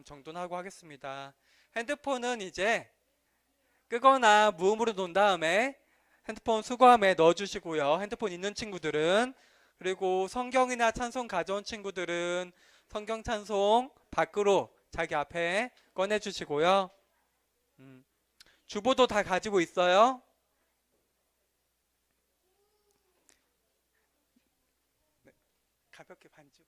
정돈하고 하겠습니다. 핸드폰은 이제 끄거나 무음으로 놓은 다음에 핸드폰 수거함에 넣어주시고요. 핸드폰 있는 친구들은, 그리고 성경이나 찬송 가져온 친구들은 성경 찬송 밖으로 자기 앞에 꺼내주시고요. 주보도 다 가지고 있어요. 네, 가볍게 반죽.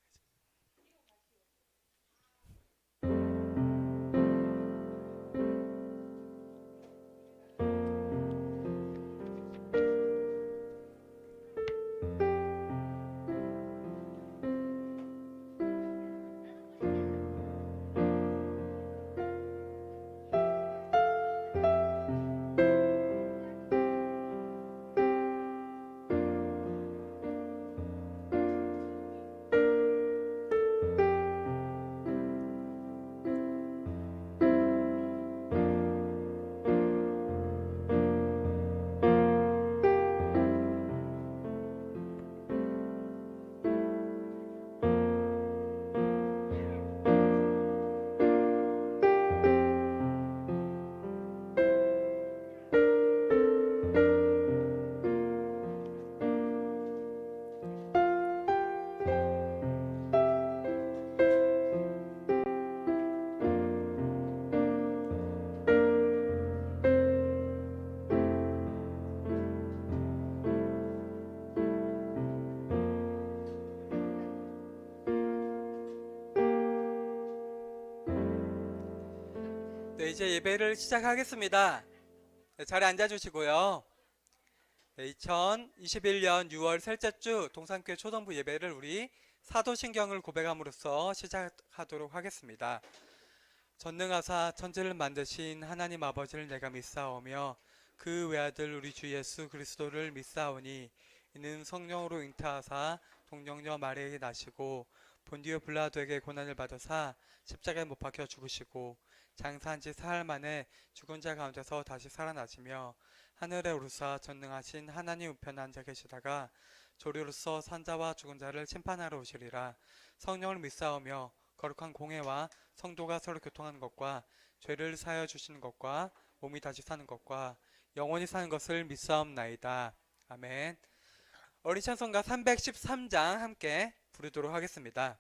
네, 이제 예배를 시작하겠습니다. 네, 자리에 앉아주시고요. 네, 2021년 6월 셋째 주 동산교회 초등부 예배를 우리 사도신경을 고백함으로써 시작하도록 하겠습니다. 전능하사 천지를 만드신 하나님 아버지를 내가 믿사오며 그 외아들 우리 주 예수 그리스도를 믿사오니 이는 성령으로 잉태하사 동정녀 마리아에게 나시고 본디오 빌라도에게 고난을 받으사 십자가에 못 박혀 죽으시고 장사한 지 사흘 만에 죽은 자 가운데서 다시 살아나시며 하늘에 오르사 전능하신 하나님 우편에 앉아 계시다가 조리로서 산자와 죽은 자를 심판하러 오시리라. 성령을 믿사오며 거룩한 공회와 성도가 서로 교통하는 것과 죄를 사하여 주시는 것과 몸이 다시 사는 것과 영원히 사는 것을 믿사옵나이다. 아멘. 어린 찬송가 313장 함께 부르도록 하겠습니다.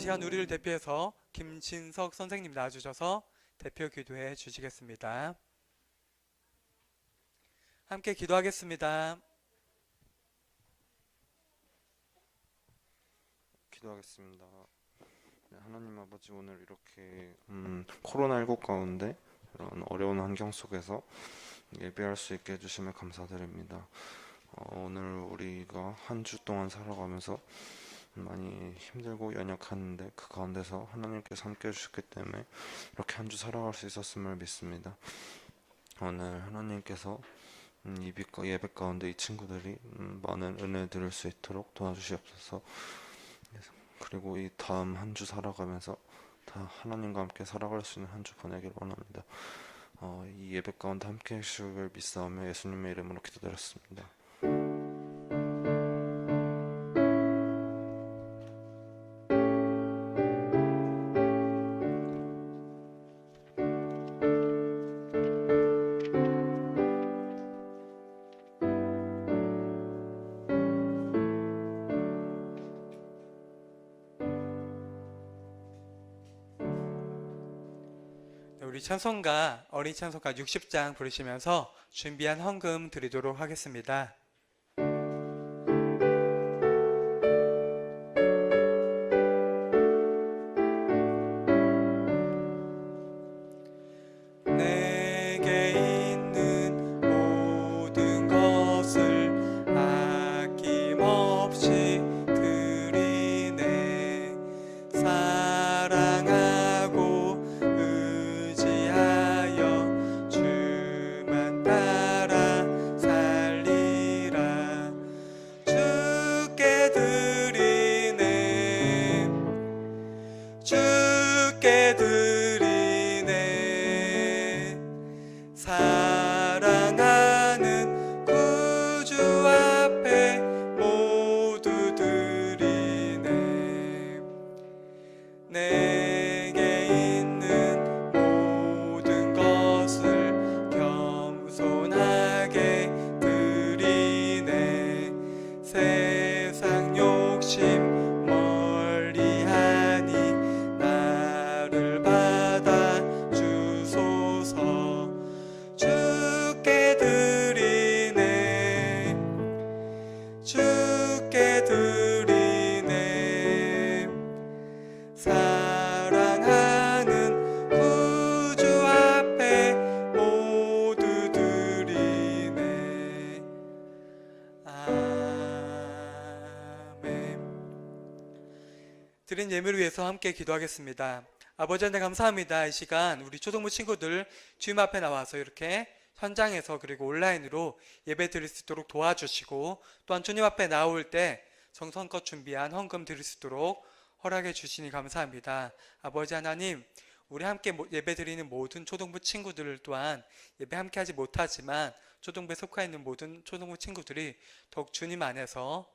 시간 우리를 대표해서 김진석 선생님 나와주셔서 대표 기도해 주시겠습니다. 함께 기도하겠습니다. 기도하겠습니다. 네, 하나님 아버지, 오늘 이렇게 코로나19 가운데 이런 어려운 환경 속에서 예배할 수 있게 해주심에 감사드립니다. 오늘 우리가 한 주 동안 살아가면서 많이 힘들고 연약했는데 그 가운데서 하나님께서 함께 해주셨기 때문에 이렇게 한 주 살아갈 수 있었음을 믿습니다. 오늘 하나님께서 예배 가운데 이 친구들이 많은 은혜 들을 수 있도록 도와주시옵소서. 그리고 이 다음 한 주 살아가면서 다 하나님과 함께 살아갈 수 있는 한 주 보내길 원합니다. 이 예배 가운데 함께 해주시길 믿사오며 예수님의 이름으로 기도드렸습니다. 우리 찬송가 어린 찬송가 60장 부르시면서 준비한 헌금 드리도록 하겠습니다. 내게 있는 모든 것을 아낌없이 드리네. 사랑하고 의지하여 주만 따라 살리라. 주께 드리네. 주께 드리네. 사랑하는 구주 앞에 모두 드리네. 내게 있는 모든 것을 겸손하게 드리네. 세상 욕심 멀리하니 나를 받아 주소서. 주께 드리네. 주께 드리네. 사랑하는 구주 앞에 모두 드리네. 아멘. 드린 예물을 위해서 함께 기도하겠습니다. 아버지 하나님 감사합니다. 이 시간 우리 초등부 친구들 주님 앞에 나와서 이렇게 현장에서 그리고 온라인으로 예배 드릴 수 있도록 도와주시고, 또한 주님 앞에 나올 때 정성껏 준비한 헌금 드릴 수 있도록 허락해 주시니 감사합니다. 아버지 하나님, 우리 함께 예배 드리는 모든 초등부 친구들 또한 예배 함께 하지 못하지만 초등부에 속해 있는 모든 초등부 친구들이 더욱 주님 안에서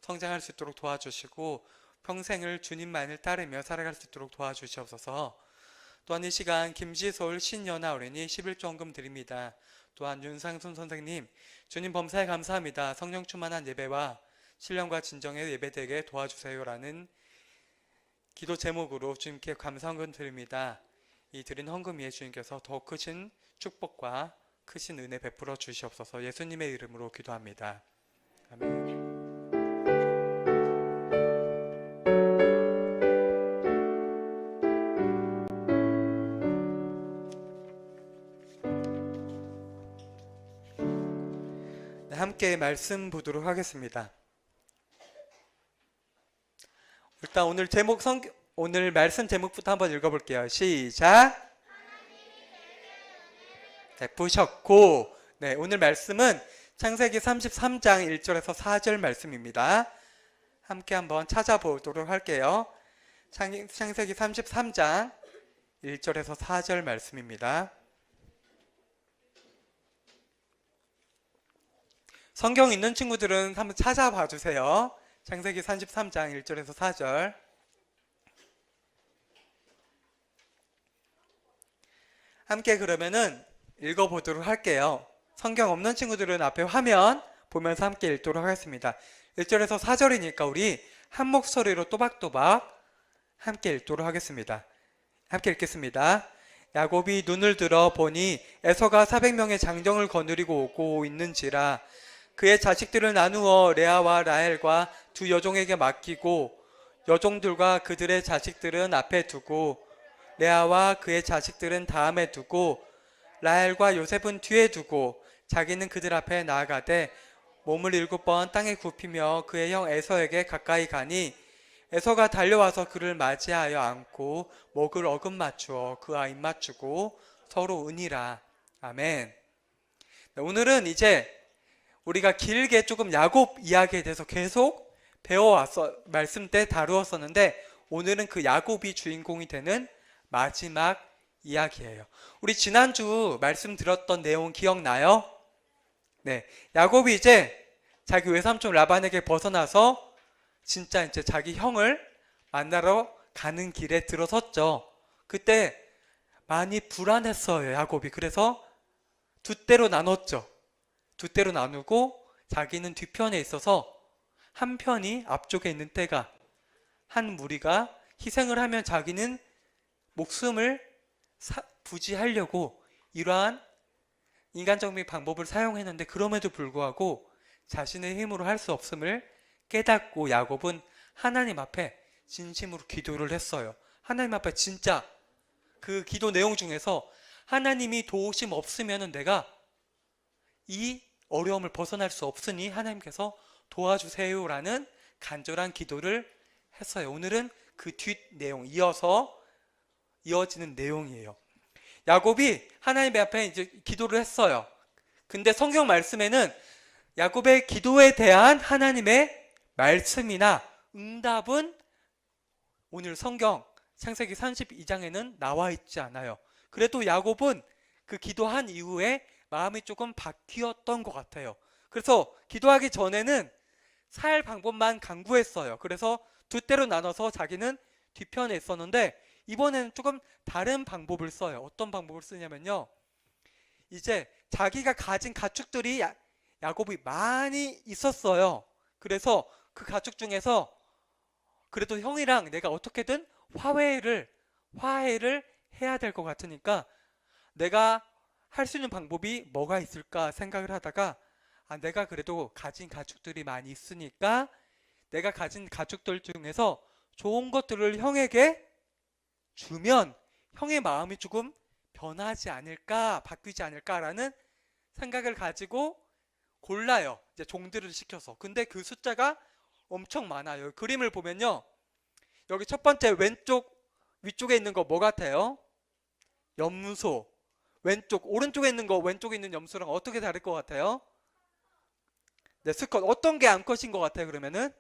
성장할 수 있도록 도와주시고 평생을 주님만을 따르며 살아갈 수 있도록 도와주시옵소서. 또한 이 시간 김지솔 신연아 어린이 11조 헌금 드립니다. 또한 윤상순 선생님, 주님 범사에 감사합니다. 성령 충만한 예배와 신령과 진정의 예배되게 도와주세요라는 기도 제목으로 주님께 감사 헌금 드립니다. 이 드린 헌금 위에 주님께서 더 크신 축복과 크신 은혜 베풀어 주시옵소서. 예수님의 이름으로 기도합니다. 아멘. 함께 말씀 보도록 하겠습니다. 일단 오늘 말씀 제목부터 한번 읽어볼게요. 시작. 베푸셨고, 네, 오늘 말씀은 창세기 33장 1절에서 4절 말씀입니다. 함께 한번 찾아보도록 할게요. 창세기 33장 1절에서 4절 말씀입니다. 성경 있는 친구들은 한번 찾아봐 주세요. 창세기 33장 1절에서 4절. 함께 그러면은 읽어보도록 할게요. 성경 없는 친구들은 앞에 화면 보면서 함께 읽도록 하겠습니다. 1절에서 4절이니까 우리 한 목소리로 또박또박 함께 읽도록 하겠습니다. 함께 읽겠습니다. 야곱이 눈을 들어 보니 에서가 400명의 장정을 거느리고 오고 있는지라. 그의 자식들을 나누어 레아와 라헬과 두 여종에게 맡기고 여종들과 그들의 자식들은 앞에 두고 레아와 그의 자식들은 다음에 두고 라헬과 요셉은 뒤에 두고 자기는 그들 앞에 나아가되 몸을 7번 땅에 굽히며 그의 형 에서에게 가까이 가니 에서가 달려와서 그를 맞이하여 안고 목을 어금 맞추어 그와 입 맞추고 서로 은이라. 아멘. 네, 오늘은 이제 우리가 길게 조금 야곱 이야기에 대해서 계속 배워왔어, 말씀 때 다루었었는데 오늘은 그 야곱이 주인공이 되는 마지막 이야기예요. 우리 지난주 말씀 들었던 내용 기억나요? 네, 야곱이 이제 자기 외삼촌 라반에게 벗어나서 진짜 이제 자기 형을 만나러 가는 길에 들어섰죠. 그때 많이 불안했어요, 야곱이. 그래서 두 때로 나눴죠. 두 때로 나누고 자기는 뒤편에 있어서 한 편이 앞쪽에 있는 때가, 한 무리가 희생을 하면 자기는 목숨을 부지하려고 이러한 인간적인 방법을 사용했는데 그럼에도 불구하고 자신의 힘으로 할 수 없음을 깨닫고 야곱은 하나님 앞에 진심으로 기도를 했어요. 하나님 앞에 진짜 그 기도 내용 중에서 하나님이 도우심 없으면 내가 이 어려움을 벗어날 수 없으니 하나님께서 도와주세요라는 간절한 기도를 했어요. 오늘은 그 뒷 내용 이어지는 내용이에요. 야곱이 하나님 앞에 이제 기도를 했어요. 근데 성경 말씀에는 야곱의 기도에 대한 하나님의 말씀이나 응답은 오늘 성경 창세기 32장에는 나와 있지 않아요. 그래도 야곱은 그 기도한 이후에 마음이 조금 바뀌었던 것 같아요. 그래서 기도하기 전에는 살 방법만 강구했어요. 그래서 두 때로 나눠서 자기는 뒤편에 있었는데 이번에는 조금 다른 방법을 써요. 어떤 방법을 쓰냐면요, 이제 자기가 가진 가축들이 야곱이 많이 있었어요. 그래서 그 가축 중에서 그래도 형이랑 내가 어떻게든 화해를 해야 될 것 같으니까 내가 할 수 있는 방법이 뭐가 있을까 생각을 하다가 내가 그래도 가진 가축들이 많이 있으니까 내가 가진 가축들 중에서 좋은 것들을 형에게 주면 형의 마음이 조금 변하지 않을까, 바뀌지 않을까라는 생각을 가지고 골라요. 이제 종들을 시켜서. 근데 그 숫자가 엄청 많아요. 그림을 보면요, 여기 첫 번째 왼쪽 위쪽에 있는 거 뭐 같아요? 염소. 오른쪽에 있는 거, 왼쪽에 있는 염소랑 어떻게 다를 것 같아요? 네, 수컷. 어떤 게 암컷인 것 같아요, 그러면은?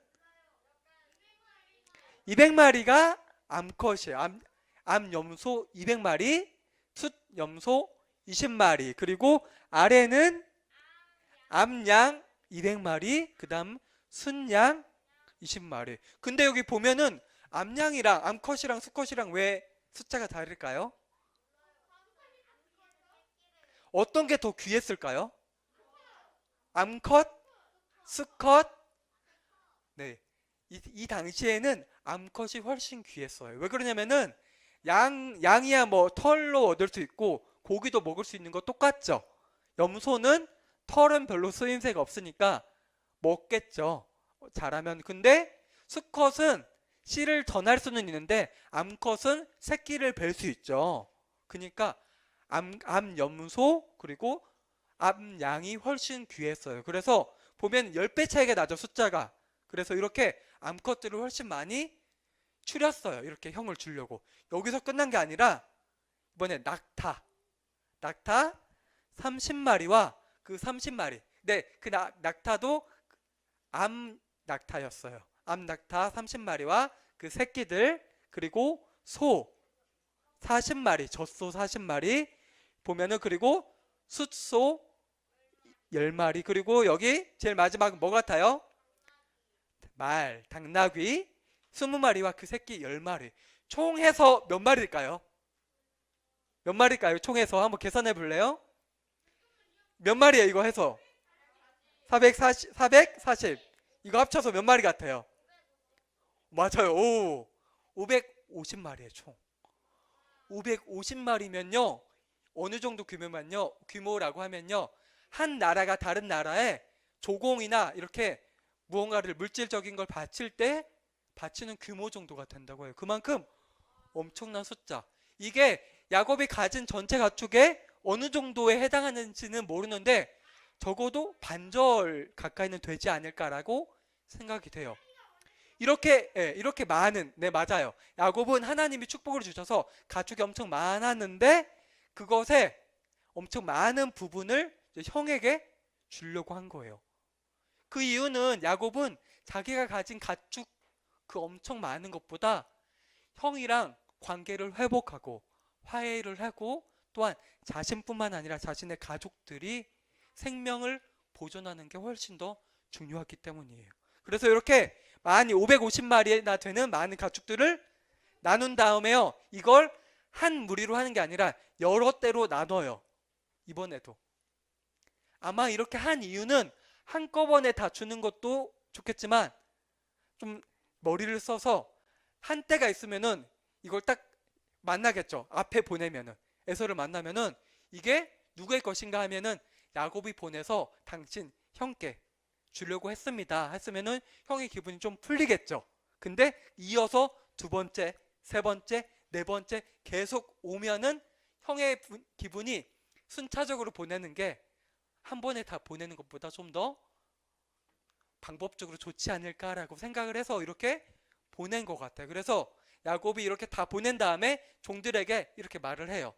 200마리가 암컷이에요. 암염소 200마리, 숫염소 20마리, 그리고 아래는 암양 200마리, 그 다음 순양 20마리. 근데 여기 보면은 암양이랑 암컷이랑 수컷이랑 왜 숫자가 다를까요? 어떤 게 더 귀했을까요? 암컷? 수컷? 네, 이 당시에는 암컷이 훨씬 귀했어요. 왜 그러냐면은 양이야 뭐 털로 얻을 수 있고 고기도 먹을 수 있는 거 똑같죠. 염소는 털은 별로 쓰임새가 없으니까 먹겠죠, 잘하면. 근데 수컷은 씨를 전할 수는 있는데 암컷은 새끼를 뵐 수 있죠. 그러니까 암염소 그리고 암양이 훨씬 귀했어요. 그래서 보면 10배 차이가 나죠, 숫자가. 그래서 이렇게 암컷들을 훨씬 많이 추렸어요. 이렇게 형을 주려고. 여기서 끝난 게 아니라 이번에 낙타 30마리와 그 30마리. 네, 그 낙타도 암 낙타였어요. 암 낙타 30마리와 그 새끼들, 그리고 소 40마리, 젖소 40마리 보면은, 그리고 숫소 10마리, 그리고 여기 제일 마지막은 뭐 같아요? 말, 당나귀 20마리와 그 새끼 10마리. 총 해서 몇 마리일까요? 몇 마리일까요? 총 해서 한번 계산해 볼래요? 몇 마리예요, 이거 해서? 440. 이거 합쳐서 몇 마리 같아요? 맞아요. 550마리예요, 총. 550마리면요, 어느 정도 규모라고 하면요, 한 나라가 다른 나라에 조공이나 이렇게 무언가를 물질적인 걸 바치는 규모 정도가 된다고 해요. 그만큼 엄청난 숫자. 이게 야곱이 가진 전체 가축에 어느 정도에 해당하는지는 모르는데 적어도 반절 가까이는 되지 않을까라고 생각이 돼요. 이렇게 많은, 네, 맞아요. 야곱은 하나님이 축복을 주셔서 가축이 엄청 많았는데 그것에 엄청 많은 부분을 이제 형에게 주려고 한 거예요. 그 이유는 야곱은 자기가 가진 가축 그 엄청 많은 것보다 형이랑 관계를 회복하고 화해를 하고 또한 자신뿐만 아니라 자신의 가족들이 생명을 보존하는 게 훨씬 더 중요하기 때문이에요. 그래서 이렇게 많이 550마리나 되는 많은 가축들을 나눈 다음에요. 이걸 한 무리로 하는 게 아니라 여러 대로 나눠요. 이번에도. 아마 이렇게 한 이유는 한꺼번에 다 주는 것도 좋겠지만 좀 머리를 써서 한 때가 있으면은 이걸 딱 만나겠죠. 앞에 보내면은 에서를 만나면은 이게 누구의 것인가 하면은 야곱이 보내서 당신 형께 주려고 했으면은 형의 기분이 좀 풀리겠죠. 근데 이어서 두 번째, 세 번째, 네 번째 계속 오면은 형의 기분이 순차적으로 보내는 게 한 번에 다 보내는 것보다 좀 더 방법적으로 좋지 않을까라고 생각을 해서 이렇게 보낸 것 같아요. 그래서 야곱이 이렇게 다 보낸 다음에 종들에게 이렇게 말을 해요.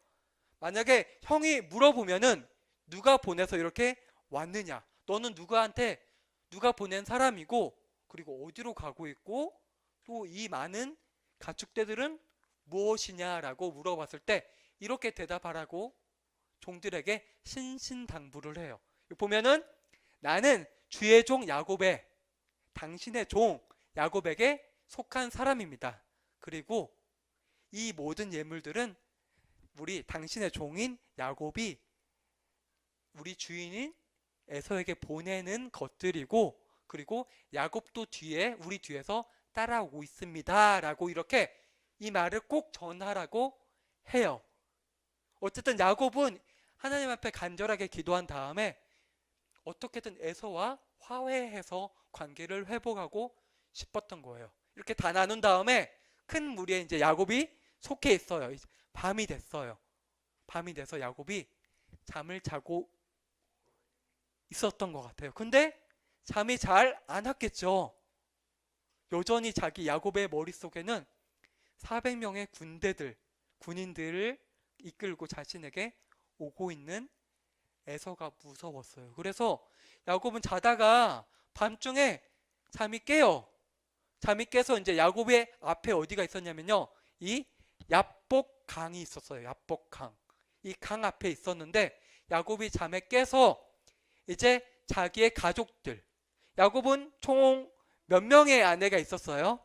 만약에 형이 물어보면은 누가 보내서 이렇게 왔느냐? 너는 누가 보낸 사람이고 그리고 어디로 가고 있고 또 이 많은 가축대들은 무엇이냐라고 물어봤을 때 이렇게 대답하라고 종들에게 신신당부를 해요. 보면은 나는 주의 종 야곱의 당신의 종 야곱에게 속한 사람입니다. 그리고 이 모든 예물들은 우리 당신의 종인 야곱이 우리 주인인 에서에게 보내는 것들이고 그리고 야곱도 우리 뒤에서 따라오고 있습니다. 라고 이렇게 이 말을 꼭 전하라고 해요. 어쨌든 야곱은 하나님 앞에 간절하게 기도한 다음에 어떻게든 에서와 화해해서 관계를 회복하고 싶었던 거예요. 이렇게 다 나눈 다음에 큰 무리에 이제 야곱이 속해 있어요. 밤이 됐어요. 밤이 돼서 야곱이 잠을 자고 있었던 것 같아요. 근데 잠이 잘 안 왔겠죠. 여전히 야곱의 머릿속에는 400명의 군인들을 이끌고 자신에게 오고 있는 에서가 무서웠어요. 그래서 야곱은 자다가 밤중에 잠이 깨요. 잠이 깨서 이제 야곱의 앞에 어디가 있었냐면요. 이 야복강이 있었어요. 야복강. 이 강 앞에 있었는데 야곱이 잠에 깨서 이제 자기의 가족들. 야곱은 총 몇 명의 아내가 있었어요?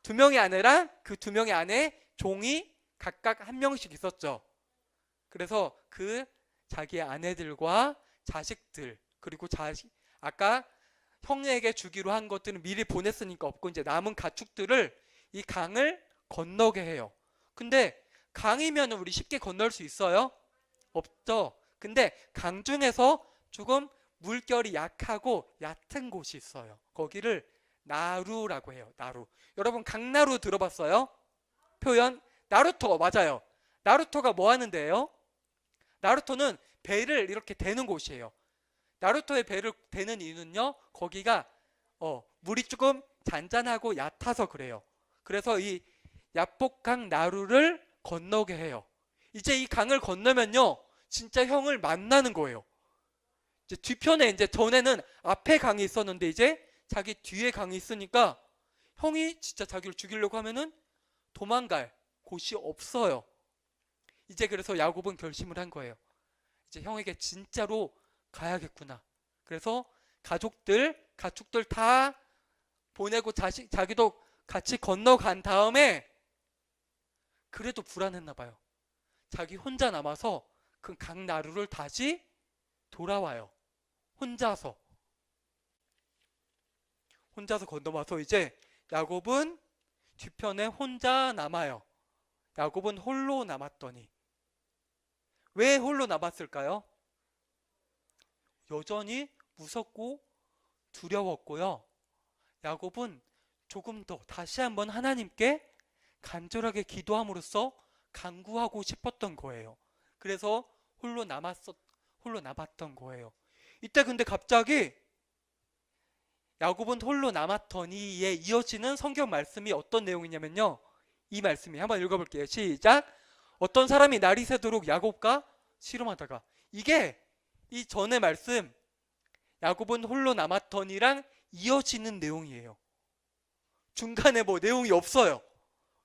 2명의 아내랑 그 2명의 아내 종이 각각 1명씩 있었죠. 그래서 그 자기의 아내들과 자식들 그리고 아까 형에게 주기로 한 것들은 미리 보냈으니까 없고 이제 남은 가축들을 이 강을 건너게 해요. 근데 강이면 우리 쉽게 건널 수 있어요? 없죠. 근데 강 중에서 조금 물결이 약하고 얕은 곳이 있어요. 거기를 나루라고 해요. 나루. 여러분 강나루 들어봤어요? 표현 나루토 맞아요. 나루토가 뭐 하는데요? 나루토는 배를 이렇게 대는 곳이에요. 나루토의 배를 대는 이유는요. 거기가 물이 조금 잔잔하고 얕아서 그래요. 그래서 이 야복강 나루를 건너게 해요. 이제 이 강을 건너면요. 진짜 형을 만나는 거예요. 이제 뒤편에 이제 전에는 앞에 강이 있었는데 이제 자기 뒤에 강이 있으니까 형이 진짜 자기를 죽이려고 하면은 도망갈 곳이 없어요. 이제 그래서 야곱은 결심을 한 거예요. 이제 형에게 진짜로 가야겠구나. 그래서 가축들 다 보내고 자기도 같이 건너간 다음에 그래도 불안했나 봐요. 자기 혼자 남아서 그 강나루를 다시 돌아와요. 혼자서 건너와서 이제 야곱은 뒤편에 혼자 남아요. 야곱은 홀로 남았더니 왜 홀로 남았을까요? 여전히 무섭고 두려웠고요. 야곱은 조금 더 다시 한번 하나님께 간절하게 기도함으로써 간구하고 싶었던 거예요. 그래서 홀로 남았던 거예요. 이때 근데 갑자기 야곱은 홀로 남았더니에 이어지는 성경 말씀이 어떤 내용이냐면요. 이 말씀이 한번 읽어볼게요. 시작. 어떤 사람이 날이 새도록 야곱과 씨름하다가, 이게 이 전의 말씀 야곱은 홀로 남았더니랑 이어지는 내용이에요. 중간에 뭐 내용이 없어요.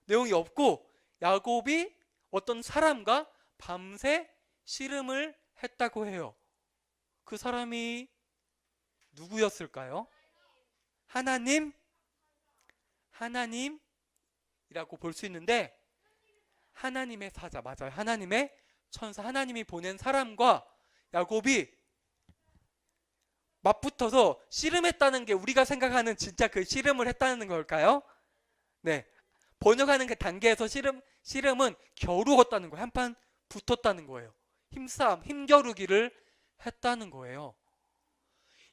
내용이 없고 야곱이 어떤 사람과 밤새 씨름을 했다고 해요. 그 사람이 누구였을까요? 하나님이라고 볼 수 있는데, 하나님의 사자, 맞아요. 하나님의 천사, 하나님이 보낸 사람과 야곱이 맞붙어서 씨름했다는 게 우리가 생각하는 진짜 그 씨름을 했다는 걸까요? 네. 번역하는 그 단계에서 씨름은 겨루었다는 거예요. 한판 붙었다는 거예요. 힘싸움, 힘겨루기를 했다는 거예요.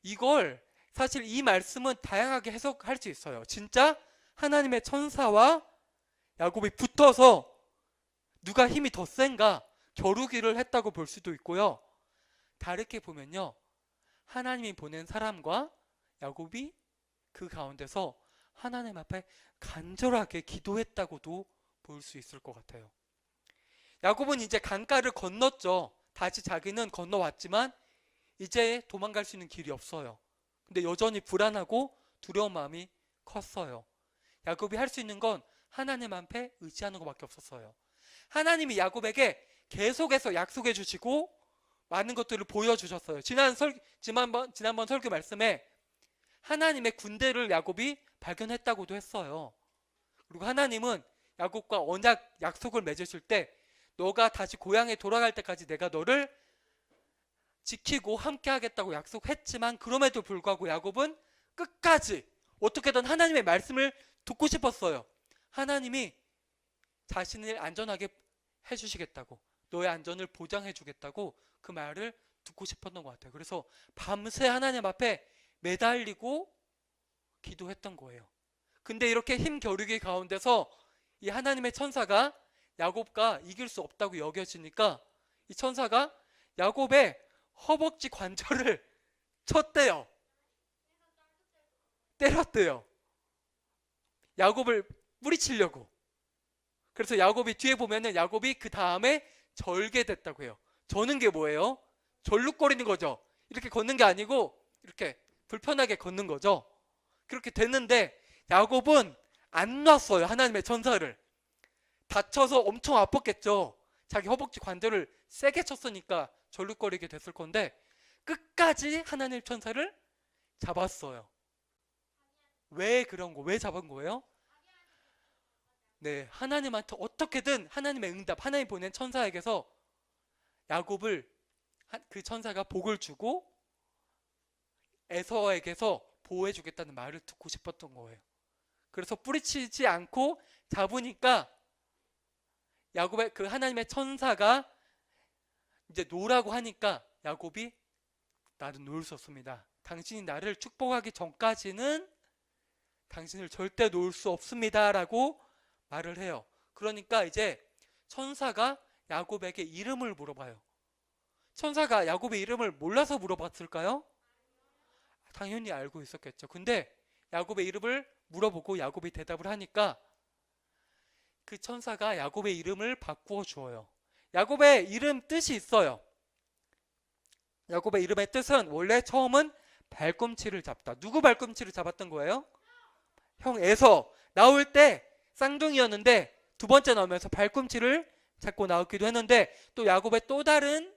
이걸 사실 이 말씀은 다양하게 해석할 수 있어요. 진짜 하나님의 천사와 야곱이 붙어서 누가 힘이 더 센가 겨루기를 했다고 볼 수도 있고요. 다르게 보면요. 하나님이 보낸 사람과 야곱이 그 가운데서 하나님 앞에 간절하게 기도했다고도 볼 수 있을 것 같아요. 야곱은 이제 강가를 건넜죠. 다시 자기는 건너왔지만 이제 도망갈 수 있는 길이 없어요. 근데 여전히 불안하고 두려운 마음이 컸어요. 야곱이 할 수 있는 건 하나님 앞에 의지하는 것밖에 없었어요. 하나님이 야곱에게 계속해서 약속해 주시고 많은 것들을 보여주셨어요. 지난번 설교 말씀에 하나님의 군대를 야곱이 발견했다고도 했어요. 그리고 하나님은 야곱과 언약 약속을 맺으실 때 너가 다시 고향에 돌아갈 때까지 내가 너를 지키고 함께 하겠다고 약속했지만, 그럼에도 불구하고 야곱은 끝까지 어떻게든 하나님의 말씀을 듣고 싶었어요. 하나님이 자신을 안전하게 해주시겠다고, 너의 안전을 보장해 주겠다고 그 말을 듣고 싶었던 것 같아요. 그래서 밤새 하나님 앞에 매달리고 기도했던 거예요. 근데 이렇게 힘겨루기 가운데서 이 하나님의 천사가 야곱과 이길 수 없다고 여겨지니까 이 천사가 야곱의 허벅지 관절을 쳤대요. 때렸대요. 야곱을 뿌리치려고. 그래서 야곱이 뒤에 보면은 야곱이 그 다음에 절개됐다고 해요. 저는 게 뭐예요? 절룩거리는 거죠. 이렇게 걷는 게 아니고 이렇게 불편하게 걷는 거죠. 그렇게 됐는데 야곱은 안 놨어요. 하나님의 천사를. 다쳐서 엄청 아팠겠죠. 자기 허벅지 관절을 세게 쳤으니까 절룩거리게 됐을 건데 끝까지 하나님 천사를 잡았어요. 왜 그런 거? 왜 잡은 거예요? 네, 하나님한테 어떻게든 하나님의 응답, 하나님 보낸 천사에게서 야곱을 그 천사가 복을 주고 에서에게서 보호해 주겠다는 말을 듣고 싶었던 거예요. 그래서 뿌리치지 않고 잡으니까 야곱의 그 하나님의 천사가 이제 노라고 하니까 야곱이 나는 놓을 수 없습니다. 당신이 나를 축복하기 전까지는 당신을 절대 놓을 수 없습니다. 라고 말을 해요. 그러니까 이제 천사가 야곱에게 이름을 물어봐요. 천사가 야곱의 이름을 몰라서 물어봤을까요? 당연히 알고 있었겠죠. 근데 야곱의 이름을 물어보고 야곱이 대답을 하니까 그 천사가 야곱의 이름을 바꾸어 주어요. 야곱의 이름 뜻이 있어요. 야곱의 이름의 뜻은 원래 처음은 발꿈치를 잡다. 누구 발꿈치를 잡았던 거예요? 형 에서 나올 때 쌍둥이였는데 두 번째 나오면서 발꿈치를 잡고 나오기도 했는데, 또 야곱의 또 다른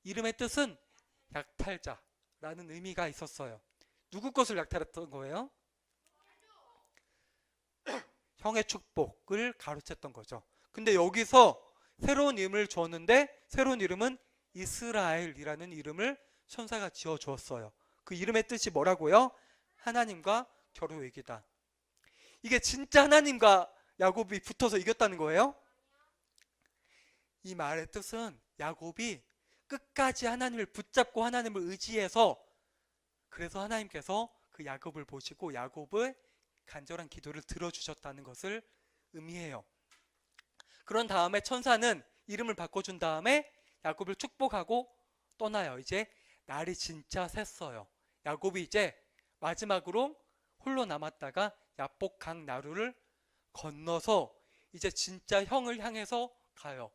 이름의 뜻은 약탈자라는 의미가 있었어요. 누구 것을 약탈했던 거예요? 형의 축복을 가로챘던 거죠. 근데 여기서 새로운 이름을 주었는데 새로운 이름은 이스라엘이라는 이름을 천사가 지어 주었어요. 그 이름의 뜻이 뭐라고요? 하나님과 겨루 이기다. 이게 진짜 하나님과 야곱이 붙어서 이겼다는 거예요? 이 말의 뜻은 야곱이 끝까지 하나님을 붙잡고 하나님을 의지해서, 그래서 하나님께서 그 야곱을 보시고 야곱의 간절한 기도를 들어주셨다는 것을 의미해요. 그런 다음에 천사는 이름을 바꿔준 다음에 야곱을 축복하고 떠나요. 이제 날이 진짜 샜어요. 야곱이 이제 마지막으로 홀로 남았다가 야복강 나루를 건너서 이제 진짜 형을 향해서 가요.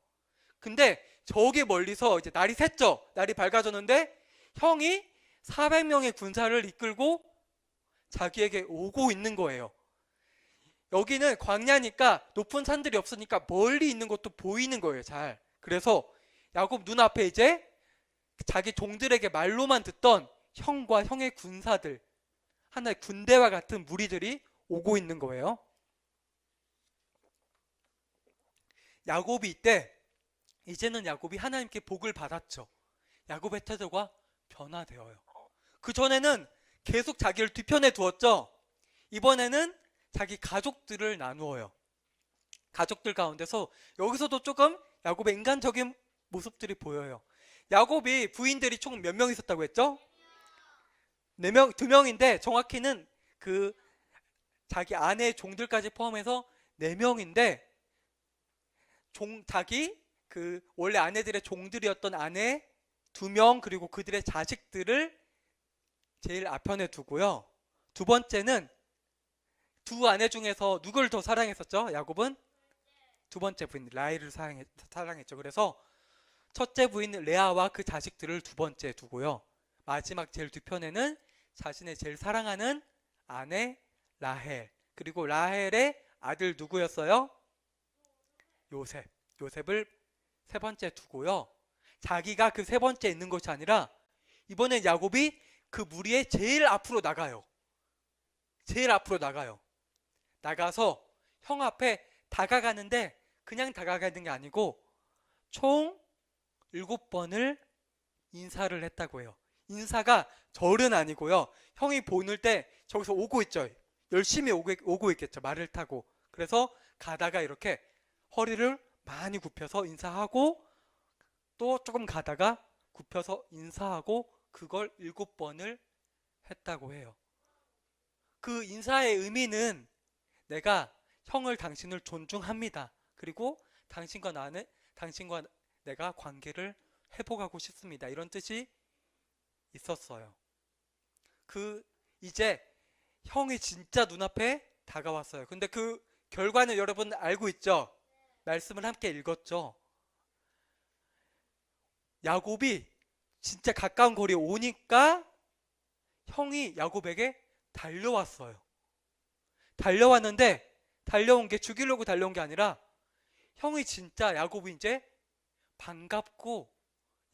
근데 저기 멀리서 이제 날이 샜죠. 날이 밝아졌는데 형이 400명의 군사를 이끌고 자기에게 오고 있는 거예요. 여기는 광야니까 높은 산들이 없으니까 멀리 있는 것도 보이는 거예요, 잘. 그래서 야곱 눈앞에 이제 자기 종들에게 말로만 듣던 형과 형의 군사들, 하나의 군대와 같은 무리들이 오고 있는 거예요. 야곱이 이때 이제는 야곱이 하나님께 복을 받았죠. 야곱의 태도가 변화되어요. 그 전에는 계속 자기를 뒤편에 두었죠. 이번에는 자기 가족들을 나누어요. 가족들 가운데서 여기서도 조금 야곱의 인간적인 모습들이 보여요. 야곱이 부인들이 총 몇 명 있었다고 했죠? 4명, 2명인데 정확히는 그 자기 아내의 종들까지 포함해서 4명인데 자기 그 원래 아내들의 종들이었던 아내 2명 그리고 그들의 자식들을 제일 앞편에 두고요. 두 번째는 두 아내 중에서 누굴 더 사랑했었죠? 야곱은 두 번째 부인 라헬을 사랑했죠. 그래서 첫째 부인 레아와 그 자식들을 두 번째 두고요. 마지막 제일 뒤편에는 자신의 제일 사랑하는 아내 라헬, 그리고 라헬의 아들 누구였어요? 요셉. 요셉을 세 번째 두고요. 자기가 그 세 번째 있는 것이 아니라 이번엔 야곱이 그 무리의 제일 앞으로 나가요. 제일 앞으로 나가요. 나가서 형 앞에 다가가는데 그냥 다가가는 게 아니고 총 7번을 인사를 했다고 해요. 인사가 절은 아니고요. 형이 보낼 때 저기서 오고 있죠. 열심히 오고 있겠죠. 말을 타고. 그래서 가다가 이렇게 허리를 많이 굽혀서 인사하고 또 조금 가다가 굽혀서 인사하고 그걸 7번을 했다고 해요. 그 인사의 의미는 내가 형을 당신을 존중합니다. 그리고 당신과 내가 관계를 회복하고 싶습니다. 이런 뜻이 있었어요. 이제 형이 진짜 눈앞에 다가왔어요. 근데 그 결과는 여러분 알고 있죠? 말씀을 함께 읽었죠? 야곱이 진짜 가까운 거리에 오니까 형이 야곱에게 달려왔어요. 달려왔는데 달려온 게 죽이려고 달려온 게 아니라 형이 진짜 야곱이 이제 반갑고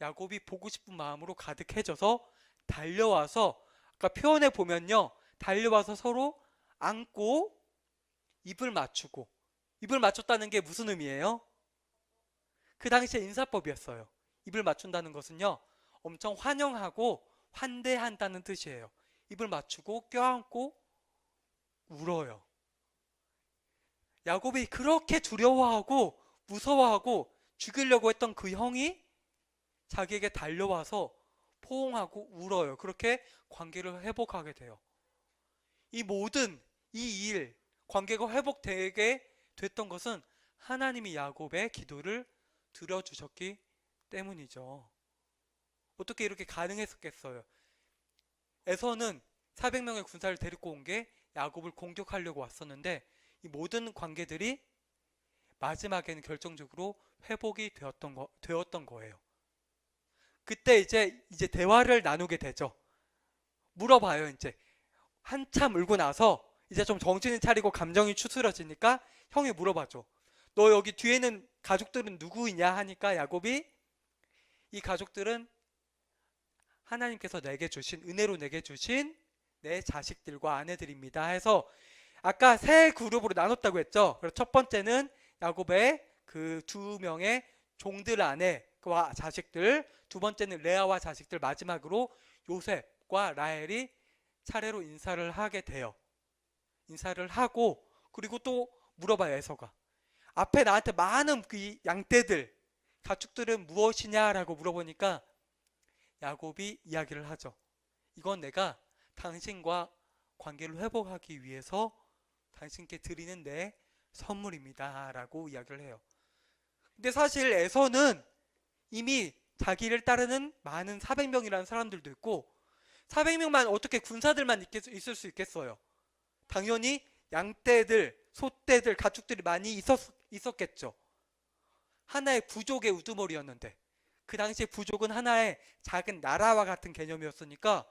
야곱이 보고 싶은 마음으로 가득해져서 달려와서 아까 표현해 보면요. 달려와서 서로 안고 입을 맞추고 입을 맞췄다는 게 무슨 의미예요? 그 당시에 인사법이었어요. 입을 맞춘다는 것은요. 엄청 환영하고 환대한다는 뜻이에요. 입을 맞추고 껴안고 울어요. 야곱이 그렇게 두려워하고 무서워하고 죽이려고 했던 그 형이 자기에게 달려와서 포옹하고 울어요. 그렇게 관계를 회복하게 돼요. 이 모든 이 일, 관계가 회복되게 됐던 것은 하나님이 야곱의 기도를 들어주셨기 때문이죠. 어떻게 이렇게 가능했었겠어요? 에서는 400명의 군사를 데리고 온 게 야곱을 공격하려고 왔었는데 이 모든 관계들이 마지막에는 결정적으로 회복이 되었던 거예요. 그때 이제 대화를 나누게 되죠. 물어봐요. 이제 한참 울고 나서 이제 좀 정신을 차리고 감정이 추스러지니까 형이 물어봐줘. 너 여기 뒤에는 가족들은 누구이냐 하니까 야곱이 이 가족들은 하나님께서 내게 주신 은혜로 내게 주신 내 자식들과 아내들입니다 해서 아까 세 그룹으로 나눴다고 했죠. 그래서 첫 번째는 야곱의 그 2명의 종들 아내와 자식들, 두 번째는 레아와 자식들, 마지막으로 요셉과 라헬이 차례로 인사를 하게 돼요. 인사를 하고 그리고 또 물어봐요. 에서가 앞에 나한테 많은 그 양떼들 가축들은 무엇이냐라고 물어보니까 야곱이 이야기를 하죠. 이건 내가 당신과 관계를 회복하기 위해서 당신께 드리는 내 선물입니다 라고 이야기를 해요. 근데 사실 에서는 이미 자기를 따르는 많은 400명이라는 사람들도 있고 400명만 어떻게 군사들만 있을 수 있겠어요. 당연히 양떼들, 소떼들, 가축들이 많이 있었겠죠. 하나의 부족의 우두머리였는데 그 당시에 부족은 하나의 작은 나라와 같은 개념이었으니까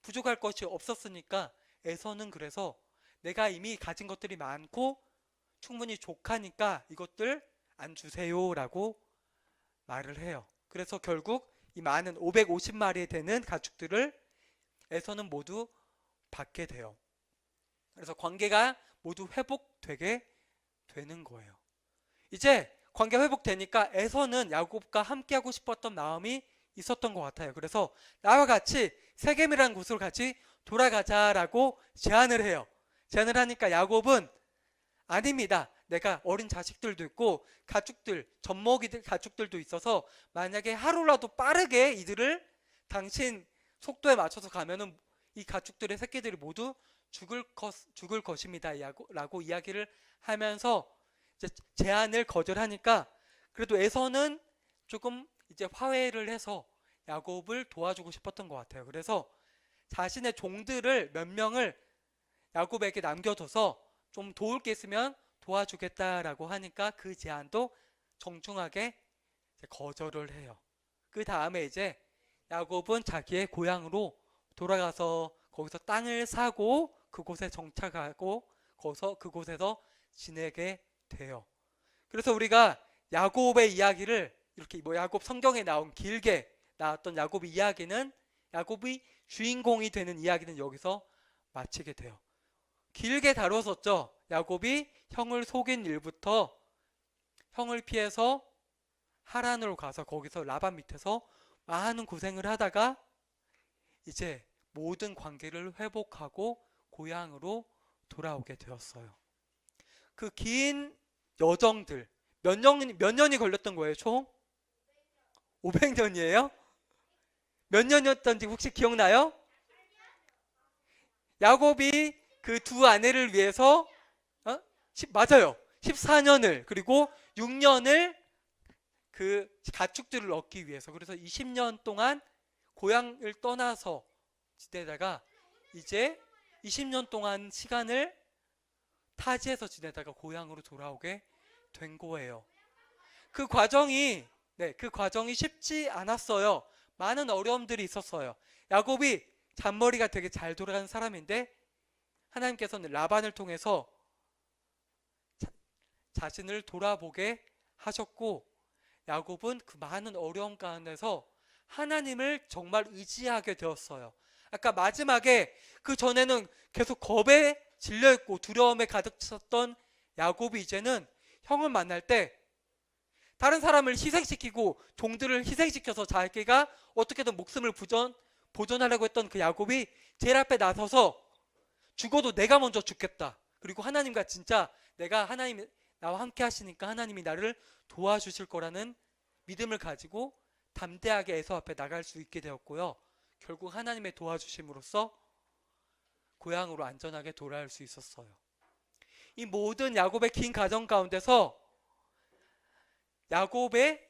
부족할 것이 없었으니까 에서는 그래서 내가 이미 가진 것들이 많고 충분히 족하니까 이것들 안 주세요 라고 말을 해요. 그래서 결국 이 많은 550마리에 되는 가축들을 에서는 모두 받게 돼요. 그래서 관계가 모두 회복되게 되는 거예요. 이제 관계 회복되니까 에서는 야곱과 함께하고 싶었던 마음이 있었던 것 같아요. 그래서 나와 같이 세겜이라는 곳으로 같이 돌아가자라고 제안을 해요. 제안을 하니까 야곱은 아닙니다. 내가 어린 자식들도 있고 가축들, 젖먹이들 가축들도 있어서 만약에 하루라도 빠르게 이들을 당신 속도에 맞춰서 가면은 이 가축들의 새끼들이 모두 죽을 것입니다. 라고 이야기를 하면서 이제 제안을 거절하니까 그래도 에서는 조금 이제 화해를 해서 야곱을 도와주고 싶었던 것 같아요. 그래서 자신의 종들을 몇 명을 야곱에게 남겨둬서 좀 도울 게 있으면 도와주겠다라고 하니까 그 제안도 정중하게 거절을 해요. 그 다음에 이제 야곱은 자기의 고향으로 돌아가서 거기서 땅을 사고 그곳에 정착하고 거기서 그곳에서 지내게 돼요. 그래서 우리가 야곱의 이야기를 이렇게 뭐 야곱 성경에 나온 길게 나왔던 야곱의 이야기는 야곱이 주인공이 되는 이야기는 여기서 마치게 돼요. 길게 다뤘었죠. 야곱이 형을 속인 일부터 형을 피해서 하란으로 가서 거기서 라반 밑에서 많은 고생을 하다가 이제 모든 관계를 회복하고 고향으로 돌아오게 되었어요. 그 긴 여정들 몇 년이 걸렸던 거예요, 총? 500년이에요? 몇 년이었던지 혹시 기억나요? 야곱이 그 두 아내를 위해서 맞아요. 14년을 그리고 6년을 그 가축들을 얻기 위해서 그래서 20년 동안 고향을 떠나서 지내다가 이제 20년 동안 시간을 타지에서 지내다가 고향으로 돌아오게 된 거예요. 그 과정이 쉽지 않았어요. 많은 어려움들이 있었어요. 야곱이 잔머리가 되게 잘 돌아가는 사람인데 하나님께서는 라반을 통해서 자신을 돌아보게 하셨고 야곱은 그 많은 어려움 가운데서 하나님을 정말 의지하게 되었어요. 아까 마지막에 그 전에는 계속 겁에 질려있고 두려움에 가득 찼던 야곱이 이제는 형을 만날 때 다른 사람을 희생시키고 종들을 희생시켜서 자기가 어떻게든 목숨을 보존하려고 했던 그 야곱이 제일 앞에 나서서 죽어도 내가 먼저 죽겠다. 그리고 하나님과 진짜 내가 하나님이 나와 함께 하시니까 하나님이 나를 도와주실 거라는 믿음을 가지고 담대하게 에서 앞에 나갈 수 있게 되었고요. 결국 하나님의 도와주심으로써 고향으로 안전하게 돌아올 수 있었어요. 이 모든 야곱의 긴 과정 가운데서 야곱의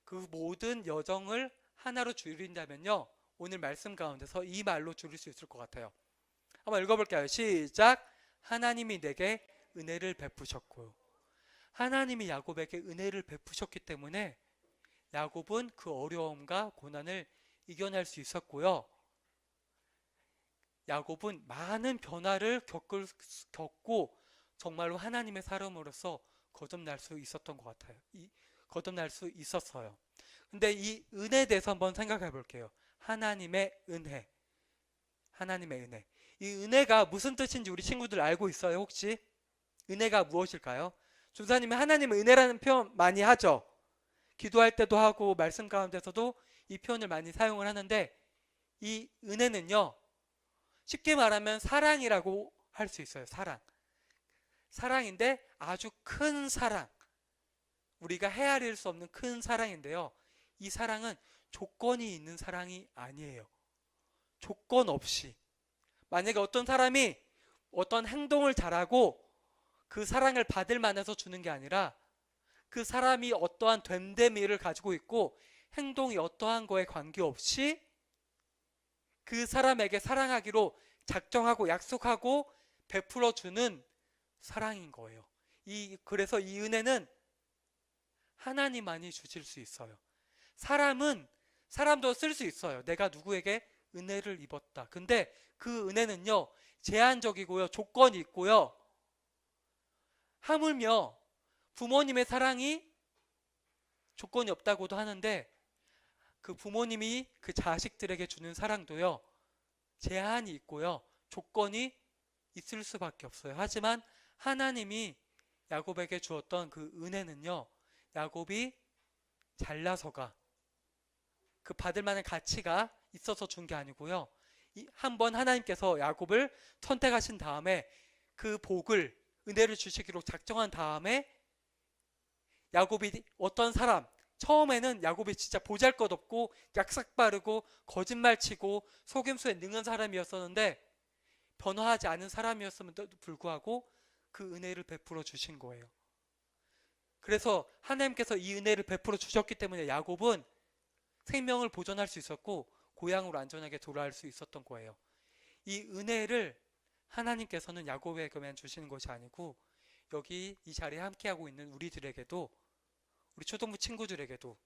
그 모든 여정을 하나로 줄인다면요. 오늘 말씀 가운데서 이 말로 줄일 수 있을 것 같아요. 한번 읽어볼게요. 시작. 하나님이 내게 은혜를 베푸셨고요. 하나님이 야곱에게 은혜를 베푸셨기 때문에 야곱은 그 어려움과 고난을 이겨낼 수 있었고요. 야곱은 많은 변화를 겪고 정말로 하나님의 사람으로서 거듭날 수 있었던 것 같아요. 거듭날 수 있었어요. 근데 이 은혜에 대해서 한번 생각해 볼게요. 하나님의 은혜. 하나님의 은혜. 이 은혜가 무슨 뜻인지 우리 친구들 알고 있어요, 혹시? 은혜가 무엇일까요? 중사님이 하나님의 은혜라는 표현 많이 하죠. 기도할 때도 하고 말씀 가운데서도 이 표현을 많이 사용을 하는데 이 은혜는요. 쉽게 말하면 사랑이라고 할 수 있어요. 사랑. 사랑인데 아주 큰 사랑. 우리가 헤아릴 수 없는 큰 사랑인데요. 이 사랑은 조건이 있는 사랑이 아니에요. 조건 없이. 만약에 어떤 사람이 어떤 행동을 잘하고 그 사랑을 받을 만해서 주는 게 아니라 그 사람이 어떠한 됨됨이를 가지고 있고 행동이 어떠한 거에 관계없이 그 사람에게 사랑하기로 작정하고 약속하고 베풀어 주는 사랑인 거예요. 그래서 이 은혜는 하나님만이 주실 수 있어요. 사람도 쓸 수 있어요. 내가 누구에게 은혜를 입었다. 근데 그 은혜는요, 제한적이고요, 조건이 있고요. 하물며 부모님의 사랑이 조건이 없다고도 하는데 그 부모님이 그 자식들에게 주는 사랑도요, 제한이 있고요, 조건이 있을 수밖에 없어요. 하지만 하나님이 야곱에게 주었던 그 은혜는요, 야곱이 잘나서가 그 받을 만한 가치가 있어서 준 게 아니고요. 한번 하나님께서 야곱을 선택하신 다음에 그 복을, 은혜를 주시기로 작정한 다음에 야곱이 어떤 사람, 처음에는 야곱이 진짜 보잘것없고 약삭빠르고 거짓말치고 속임수에 능한 사람이었었는데 변화하지 않은 사람이었음에도 불구하고 그 은혜를 베풀어 주신 거예요. 그래서 하나님께서 이 은혜를 베풀어 주셨기 때문에 야곱은 생명을 보존할 수 있었고 고향으로 안전하게 돌아올 수 있었던 거예요. 이 은혜를 하나님께서는 야곱에게만 주시는 것이 아니고 여기 이 자리에 함께하고 있는 우리들에게도, 우리 초등부 친구들에게도,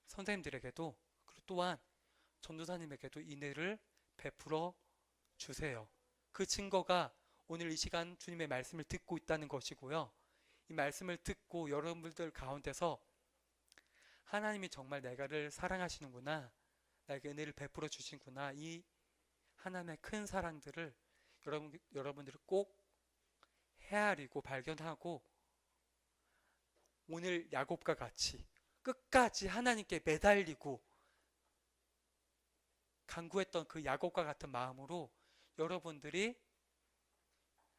선생님들에게도, 그리고 또한 전도사님에게도 은혜를 베풀어 주세요. 그 증거가 오늘 이 시간 주님의 말씀을 듣고 있다는 것이고요. 이 말씀을 듣고 여러분들 가운데서 하나님이 정말 내가를 사랑하시는구나, 나에게 은혜를 베풀어 주신구나, 이 하나님의 큰 사랑들을 여러분들이 꼭 헤아리고 발견하고 오늘 야곱과 같이 끝까지 하나님께 매달리고 간구했던 그 야곱과 같은 마음으로 여러분들이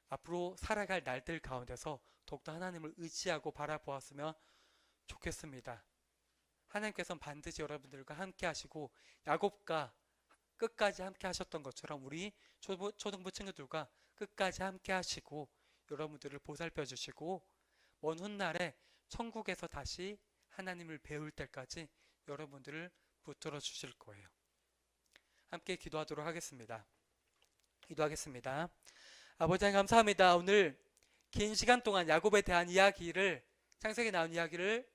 앞으로 살아갈 날들 가운데서 더욱더 하나님을 의지하고 바라보았으면 좋겠습니다. 하나님께서는 반드시 여러분들과 함께 하시고 야곱과 끝까지 함께 하셨던 것처럼 우리 초등부 친구들과 끝까지 함께 하시고 여러분들을 보살펴 주시고 먼 훗날에 천국에서 다시 하나님을 배울 때까지 여러분들을 붙들어 주실 거예요. 함께 기도하도록 하겠습니다. 기도하겠습니다. 아버지 하나님 감사합니다. 오늘 긴 시간 동안 야곱에 대한 이야기를, 창세기에 나온 이야기를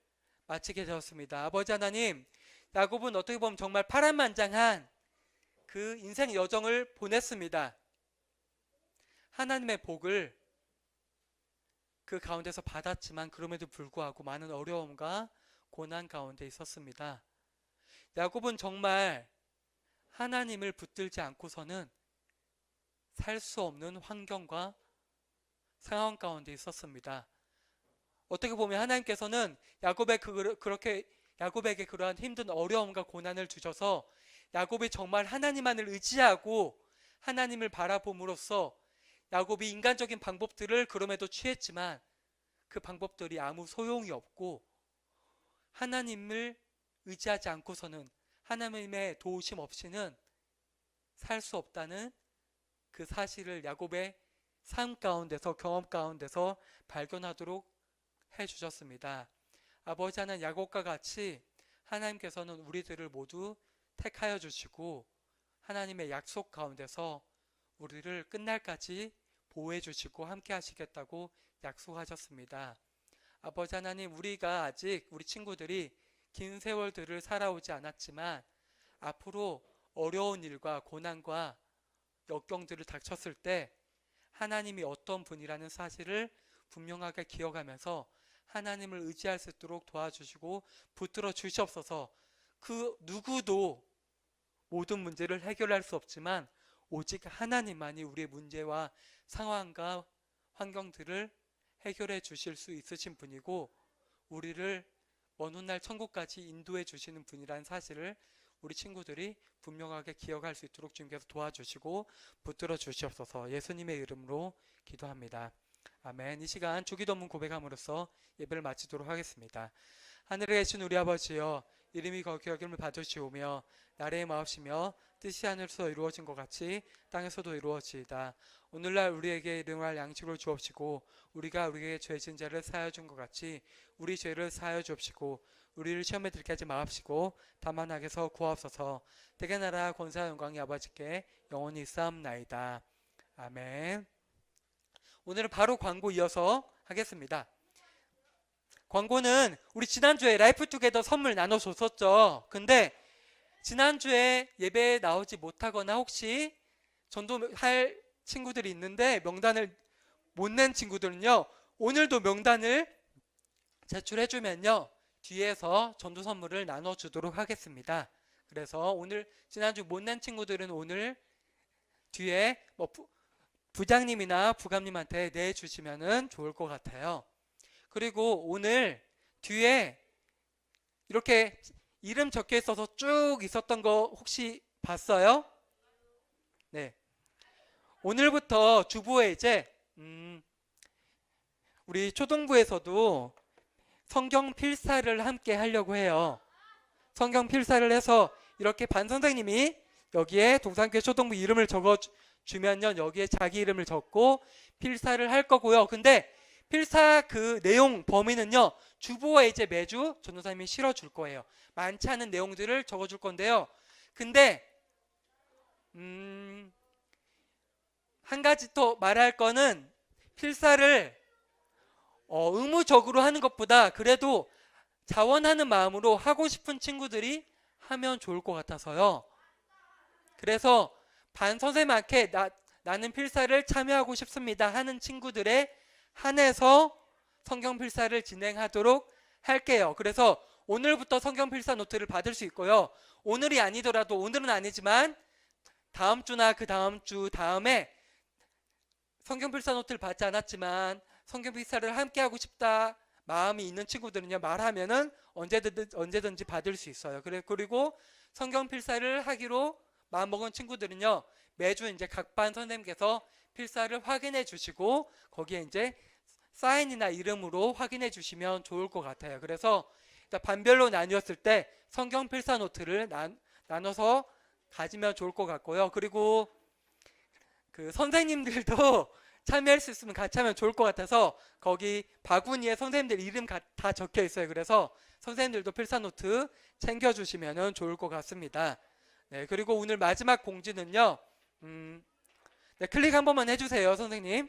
마치게 되었습니다. 아버지 하나님, 야곱은 어떻게 보면 정말 파란만장한 그 인생 여정을 보냈습니다. 하나님의 복을 그 가운데서 받았지만 그럼에도 불구하고 많은 어려움과 고난 가운데 있었습니다. 야곱은 정말 하나님을 붙들지 않고서는 살 수 없는 환경과 상황 가운데 있었습니다. 어떻게 보면 하나님께서는 야곱에게 그러한 힘든 어려움과 고난을 주셔서 야곱이 정말 하나님만을 의지하고 하나님을 바라봄으로써 야곱이 인간적인 방법들을 그럼에도 취했지만 그 방법들이 아무 소용이 없고 하나님을 의지하지 않고서는, 하나님의 도우심 없이는 살 수 없다는 그 사실을 야곱의 삶 가운데서, 경험 가운데서 발견하도록 해주셨습니다. 아버지 하나님, 야곱과 같이 하나님께서는 우리들을 모두 택하여 주시고 하나님의 약속 가운데서 우리를 끝날까지 보호해 주시고 함께 하시겠다고 약속하셨습니다. 아버지 하나님, 우리가 아직 우리 친구들이 긴 세월들을 살아오지 않았지만 앞으로 어려운 일과 고난과 역경들을 닥쳤을 때 하나님이 어떤 분이라는 사실을 분명하게 기억하면서 하나님을 의지할 수 있도록 도와주시고 붙들어 주시옵소서. 그 누구도 모든 문제를 해결할 수 없지만 오직 하나님만이 우리의 문제와 상황과 환경들을 해결해 주실 수 있으신 분이고 우리를 먼 훗날 천국까지 인도해 주시는 분이라는 사실을 우리 친구들이 분명하게 기억할 수 있도록 주님께서 도와주시고 붙들어 주시옵소서. 예수님의 이름으로 기도합니다. 아멘. 이 시간 주기도문 고백함으로써 예배를 마치도록 하겠습니다. 하늘에 계신 우리 아버지여, 이름이 거룩히 여김을 받으시오며 나라의 마옵시며 뜻이 하늘에서 이루어진 것 같이 땅에서도 이루어지이다. 오늘날 우리에게 일용할 양식을 주옵시고 우리가 우리에게 죄진 자를 사하여 준 것 같이 우리 죄를 사하여 주옵시고 우리를 시험에 들게 하지 마옵시고 다만 악에서 구하옵소서. 대개 나라 권세와 영광이 아버지께 영원히 있사옵나이다. 아멘. 오늘은 바로 광고 이어서 하겠습니다. 광고는 우리 지난주에 라이프 투게더 선물 나눠줬었죠. 근데 지난주에 예배에 나오지 못하거나 혹시 전도할 친구들이 있는데 명단을 못 낸 친구들은요, 오늘도 명단을 제출해주면요 뒤에서 전도 선물을 나눠주도록 하겠습니다. 그래서 오늘 지난주 못 낸 친구들은 오늘 뒤에 뭐 부장님이나 부감님한테 내주시면 좋을 것 같아요. 그리고 오늘 뒤에 이렇게 이름 적혀 있어서 쭉 있었던 거 혹시 봤어요? 네. 오늘부터 주보에 이제 우리 초등부에서도 성경 필사를 함께 하려고 해요. 성경 필사를 해서 이렇게 반 선생님이 여기에 동산교회 초등부 이름을 적어 주면요 여기에 자기 이름을 적고 필사를 할 거고요. 근데 필사 그 내용 범위는요 주보에 이제 매주 전도사님이 실어 줄 거예요. 많지 않은 내용들을 적어 줄 건데요. 근데 한 가지 또 말할 거는 필사를 의무적으로 하는 것보다 그래도 자원하는 마음으로 하고 싶은 친구들이 하면 좋을 것 같아서요. 그래서 반 선생님한테 나는 필사를 참여하고 싶습니다 하는 친구들에 한해서 성경 필사를 진행하도록 할게요. 그래서 오늘부터 성경 필사 노트를 받을 수 있고요. 오늘이 아니더라도 오늘은 아니지만 다음 주나 그 다음 주 다음에 성경 필사 노트를 받지 않았지만 성경 필사를 함께 하고 싶다 마음이 있는 친구들은요 말하면은 언제든지 받을 수 있어요. 그리고 성경 필사를 하기로 마음먹은 친구들은요 매주 이제 각 반 선생님께서 필사를 확인해 주시고 거기에 이제 사인이나 이름으로 확인해 주시면 좋을 것 같아요. 그래서 반별로 나뉘었을 때 성경 필사 노트를 나눠서 가지면 좋을 것 같고요. 그리고 그 선생님들도 참여할 수 있으면 같이 하면 좋을 것 같아서 거기 바구니에 선생님들 이름 다 적혀 있어요. 그래서 선생님들도 필사 노트 챙겨주시면 좋을 것 같습니다. 네, 그리고 오늘 마지막 공지는요. 네, 클릭 한 번만 해주세요, 선생님.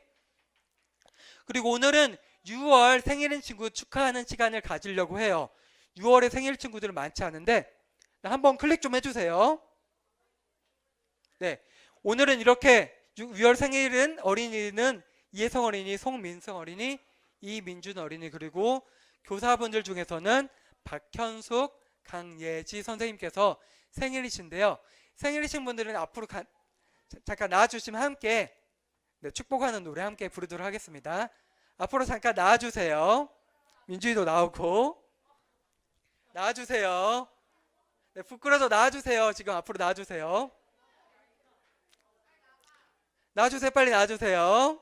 그리고 오늘은 6월 생일인 친구 축하하는 시간을 가지려고 해요. 6월에 생일 친구들은 많지 않은데 한번 클릭 좀 해주세요. 네, 오늘은 이렇게 6월 생일은 어린이는 이혜성 어린이, 송민승 어린이, 이민준 어린이 그리고 교사분들 중에서는 박현숙, 강예지 선생님께서 생일이신데요. 생일이신 분들은 앞으로 잠깐 나와주시면 함께 축복하는 노래 함께 부르도록 하겠습니다. 앞으로 잠깐 나와주세요. 민준이도 나오고 나와주세요. 네, 부끄러워서 나와주세요. 지금 앞으로 나와주세요. 나와주세요. 빨리 나와주세요.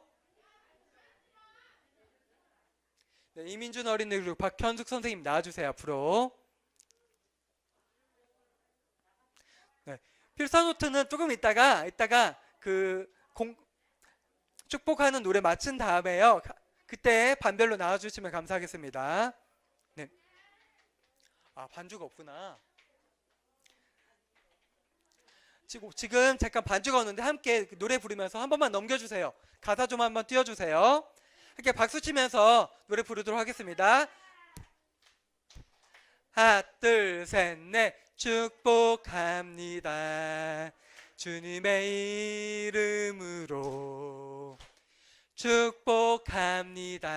네, 이민준 어린이 그리고 박현숙 선생님 나와주세요. 앞으로. 네, 필사노트는 조금 있다가 그 축복하는 노래 마친 다음에요. 그때 반별로 나와주시면 감사하겠습니다. 네. 아, 반주가 없구나. 지금 잠깐 반주가 오는데 함께 노래 부르면서 한 번만 넘겨주세요. 가사 좀 한번 띄워주세요. 함께 박수 치면서 노래 부르도록 하겠습니다. 하나 둘 셋 넷 축복합니다. 주님의 이름으로 축복합니다.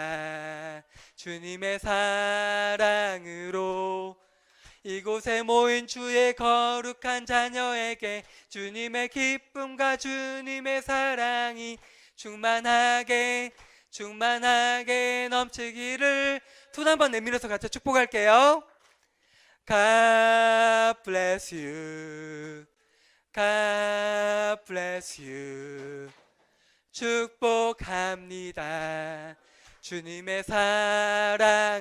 주님의 사랑으로 이곳에 모인 주의 거룩한 자녀에게 주님의 기쁨과 주님의 사랑이 충만하게 넘치기를 손 한번 내밀어서 같이 축복할게요. God bless you. God bless you. 축복합니다. 주님의 사랑으로.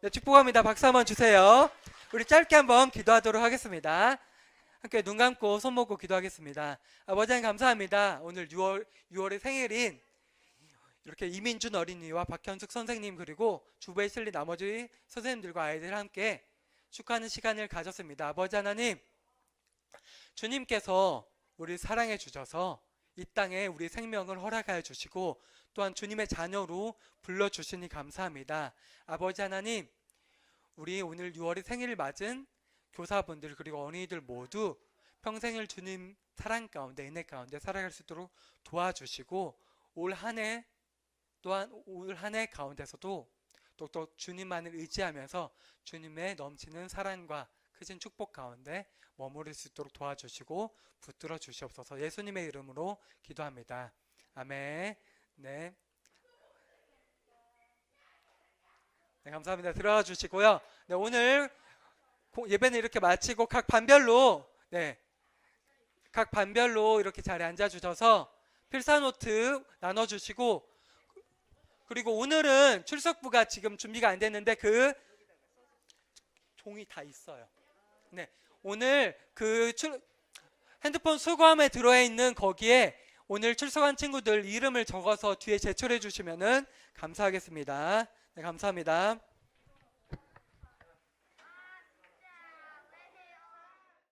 네, 축복합니다. 박수 한번 주세요. 우리 짧게 한번 기도하도록 하겠습니다. 함께 눈 감고 손 모고 기도하겠습니다. 아버지 하나님 감사합니다. 오늘 6월의 생일인 이렇게 이민준 어린이와 박현숙 선생님 그리고 주부에 실린 나머지 선생님들과 아이들 함께 축하하는 시간을 가졌습니다. 아버지 하나님, 주님께서 우리를 사랑해 주셔서 이 땅에 우리 생명을 허락하여 주시고 또한 주님의 자녀로 불러주시니 감사합니다. 아버지 하나님, 우리 오늘 6월의 생일을 맞은 교사분들 그리고 어린이들 모두 평생을 주님 사랑 가운데 은혜 가운데 살아갈 수 있도록 도와주시고 올 한 해 또한 올 한 해 가운데서도 또 주님만을 의지하면서 주님의 넘치는 사랑과 크신 축복 가운데 머무를 수 있도록 도와주시고 붙들어 주시옵소서. 예수님의 이름으로 기도합니다. 아멘. 네. 네, 감사합니다. 들어가 주시고요. 네, 오늘 예배는 이렇게 마치고 각 반별로 이렇게 자리에 앉아 주셔서 필사노트 나눠 주시고, 그리고 오늘은 출석부가 지금 준비가 안 됐는데 그 종이 다 있어요. 네, 오늘 그 핸드폰 수거함에 들어 있는 거기에 오늘 출석한 친구들 이름을 적어서 뒤에 제출해 주시면은 감사하겠습니다. 네, 감사합니다.